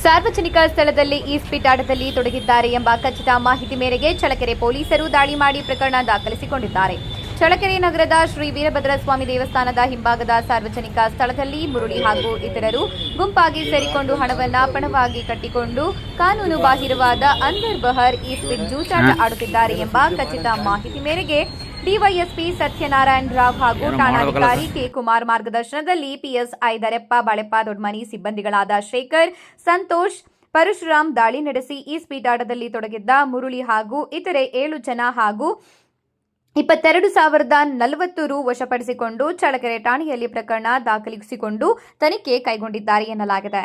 ಸಾರ್ವಜನಿಕ ಸ್ಥಳದಲ್ಲಿ ಈ ಸ್ಪೀಟ್ ಆಟದಲ್ಲಿ ತೊಡಗಿದ್ದಾರೆ ಎಂಬ ಖಚಿತ ಮಾಹಿತಿ ಮೇರೆಗೆ ಚಳ್ಳಕೆರೆ ಪೊಲೀಸರು ದಾಳಿ ಮಾಡಿ ಪ್ರಕರಣ ದಾಖಲಿಸಿಕೊಂಡಿದ್ದಾರೆ. ಚಳ್ಳಕೆರೆ ನಗರದ ಶ್ರೀ ವೀರಭದ್ರಸ್ವಾಮಿ ದೇವಸ್ಥಾನದ ಹಿಂಭಾಗದ ಸಾರ್ವಜನಿಕ ಸ್ಥಳದಲ್ಲಿ ಮುರಳಿ ಹಾಗೂ ಇತರರು ಗುಂಪಾಗಿ ಸೇರಿಕೊಂಡು ಹಣವನ್ನು ಪಣವಾಗಿ ಕಟ್ಟಿಕೊಂಡು ಕಾನೂನು ಬಾಹಿರವಾದ ಅಂದರ್ ಬಹರ್ ಈ ಸ್ಪೀಟ್ ಜೂಜಾಟ ಆಡುತ್ತಿದ್ದಾರೆ ಎಂಬ ಖಚಿತ ಮಾಹಿತಿ ಮೇರೆಗೆ ಡಿವೈಎಸ್ಪಿ ಸತ್ಯನಾರಾಯಣ ರಾವ್ ಹಾಗೂ ಠಾಣಾಧಿಕಾರಿ ಕೆ ಕುಮಾರ್ ಮಾರ್ಗದರ್ಶನದಲ್ಲಿ ಪಿಎಸ್ಐ ದರೆಪ್ಪ ಬಾಳೆಪ್ಪ ದೊಡ್ಡಮನಿ ಸಿಬ್ಬಂದಿಗಳಾದ ಶೇಖರ್, ಸಂತೋಷ್, ಪರಶುರಾಮ್ ದಾಳಿ ನಡೆಸಿ ಈ ಸ್ಪೀಟ್ ಆಟದಲ್ಲಿ ತೊಡಗಿದ್ದ ಮುರಳಿ ಹಾಗೂ ಇತರೆ 7 ಜನ ಹಾಗೂ 22,040 ರು ವಶಪಡಿಸಿಕೊಂಡು ಚಳ್ಳಕೆರೆ ಠಾಣೆಯಲ್ಲಿ ಪ್ರಕರಣ ದಾಖಲಿಸಿಕೊಂಡು ತನಿಖೆ ಕೈಗೊಂಡಿದ್ದಾರೆ ಎನ್ನಲಾಗಿದೆ.